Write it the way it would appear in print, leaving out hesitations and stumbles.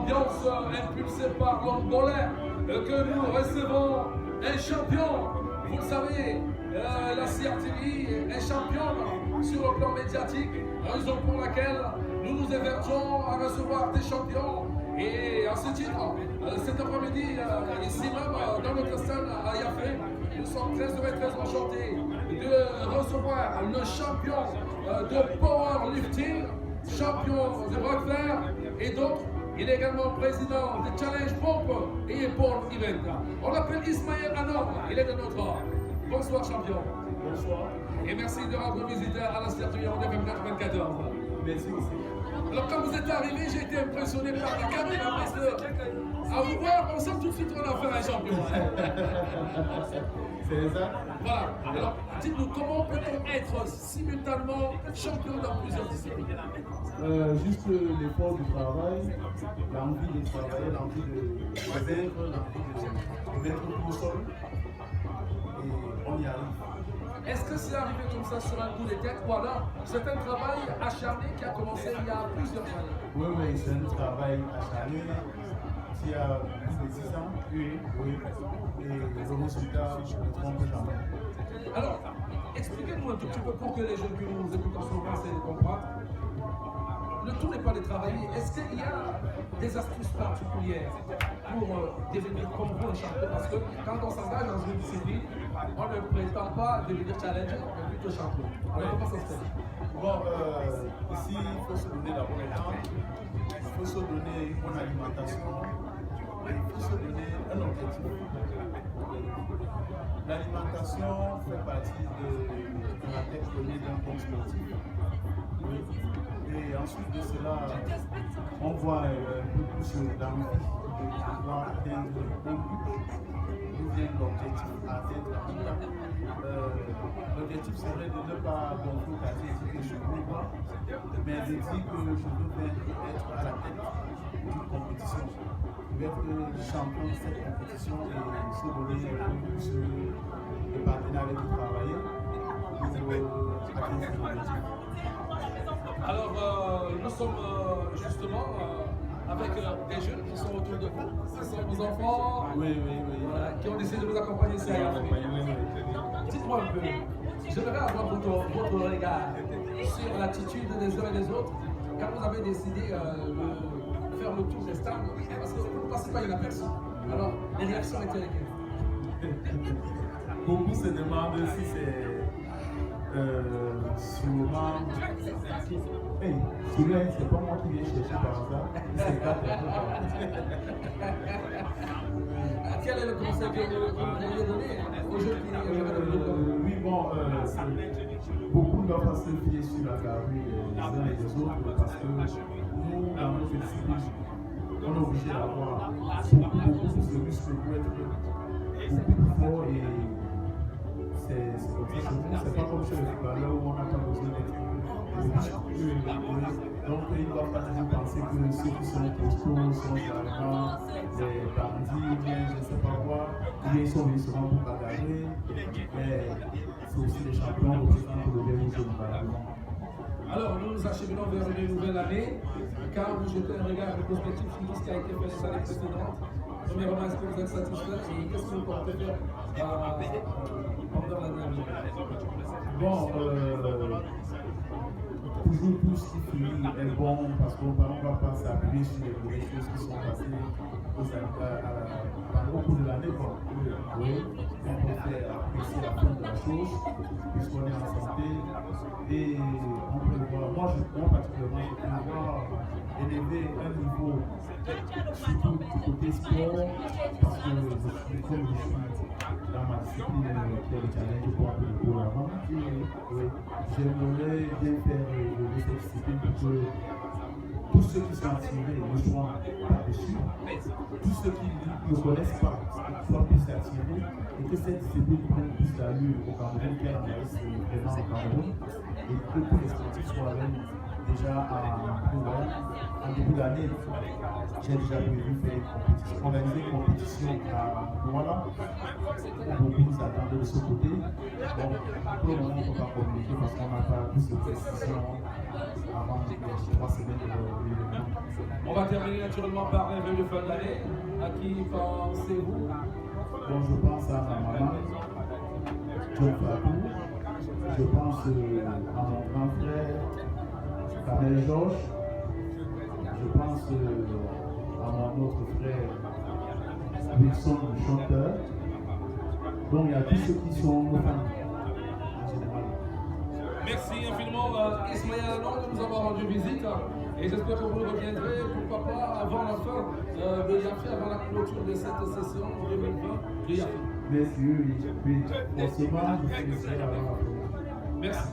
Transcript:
l'ambiance impulsée par l'Angolais que nous recevons, un champion, vous le savez, la CRTV est championne sur le plan médiatique, raison pour laquelle nous nous évertuons à recevoir des champions. Et à ce titre, cet après-midi, ici même dans notre salle à Yafé, nous sommes très heureux et très enchantés de recevoir le champion de powerlifting, champion de bras de fer et d'autres. Il est également président de Challenge Pompe et Épaule Event. On l'appelle Ismaël Anom, il est de notre ordre. Bonsoir champion. Bonsoir. Et merci de rendre visite à la CRTV en FM 94. Merci aussi. Alors quand vous êtes arrivé, j'ai été impressionné par la caméra parce que à vous voir, on sent tout de suite qu'on a affaire à un champion. C'est ça. Voilà. Alors dites-nous, comment peut-on être simultanément champion dans plusieurs disciplines? Juste l'effort du travail, l'envie de travailler, l'envie de vaincre, l'envie de mettre tout au sol. Et on y arrive. Est-ce que c'est arrivé comme ça sur un coup de tête ou alors c'est un travail acharné qui a commencé il y a plusieurs années? Oui, c'est un travail acharné qui a plus de 10 ans. Oui. Et le résultat, je ne trompe jamais. Alors, expliquez-nous un tout petit peu pour que les jeunes qui nous écoutent en ce moment essaient de comprendre. Le tout n'est pas de travailler. Est-ce qu'il y a des astuces particulières pour devenir comme vous un champion? Parce que quand on s'engage dans une discipline, on ne prétend pas devenir challenger, mais plutôt champion. Alors comment ça se fait? Bon, ici, il faut se donner d'abord le temps, il faut se donner une bonne alimentation, et il faut se donner un objectif. L'alimentation fait partie de la tête donnée d'un bon sportif. Oui. Et ensuite de cela, on voit un peu plus l'envie de pouvoir atteindre le but. D'où vient l'objectif à atteindre. L'objectif serait de ne pas gonfler que je veux pas, mais de dire que je veux être à la tête d'une compétition. Je veux être champion de cette compétition et se donner un peu plus de partenaires avec qui travailler pour atteindre cet objectif. Alors, nous sommes justement avec des jeunes qui sont autour de vous. Ce sont vos enfants qui ont décidé de vous accompagner ici à Yafé. Dites-moi un peu, j'aimerais avoir votre regard sur l'attitude des uns et des autres quand vous avez décidé de faire le tour des stands. Parce que vous ne passez pas inaperçu. Alors, les réactions étaient lesquelles? Beaucoup se demandent si c'est sûrement. Hey, celui-là, c'est pas moi qui viens chercher par hasard. C'est pas Quel est le conseil que vous pourriez donner aux jeunes qui regardent? Oui, bon, beaucoup doivent se fier sur la galerie les uns et les autres parce que nous, dans notre discipline, on est obligé d'avoir beaucoup plus de muscles pour être beaucoup plus fort et c'est comme ça chez nous. C'est pas comme chez les footballeurs où on n'a pas besoin d'être donc ils ne doivent pas toujours penser que ceux qui sont costauds sont vraiment des bandits ou bien je ne sais pas quoi, ou bien ils sont venus souvent pour bagarrer, mais c'est aussi des champions aussi pour le bien rouge du. Alors nous nous acheminons vers une nouvelle année, car vous jetez un regard rétrospectif sur tout ce qui a été fait les années précédentes. Premièrement, est-ce que vous êtes satisfait et qu'est-ce que vous comptez faire pendant l'année à venir? Bon, toujours tout ce qui finit est bon parce qu'on ne va pas s'appuyer sur les mauvaises choses qui sont passées au cours de l'année. Oui, on peut faire apprécier la fin de la chose puisqu'on est en santé et on peut voir, moi particulièrement, je peux voir élever un niveau surtout du côté sport parce que comme je suis dans ma discipline qui est le challenge pour avant, j'aimerais bien faire évoluer cette discipline pour que tous ceux qui sont attirés ne soient pas déçus, tous ceux qui ne connaissent pas soient plus attirés et que cette discipline prenne plus d'allure au Cameroun qu'elle en a vraiment au Cameroun et que tous les sportifs soient déjà en début d'année, j'ai déjà prévu faire organiser une compétition à Douala. Beaucoup nous attendaient de ce côté. Donc, pour le moment, on ne peut pas communiquer parce qu'on n'a pas plus de précision avant les 3 semaines de l'événement. On va terminer naturellement par un vœu de fin d'année. À qui pensez-vous? Bon, je pense à ma maman, John Fatou. Je pense à mon grand frère, Kamel Georges. Je pense à mon autre frère, Wilson, le chanteur. Donc il y a tous ceux qui sont nos fans en général. Merci infiniment Ismaël Alon de nous avoir rendu visite et j'espère que vous reviendrez, pourquoi pas, avant la fin de Yafi, avant la clôture de cette session 2020 de Yafi. Merci, oui. Forcément, je suis ici à la Merci.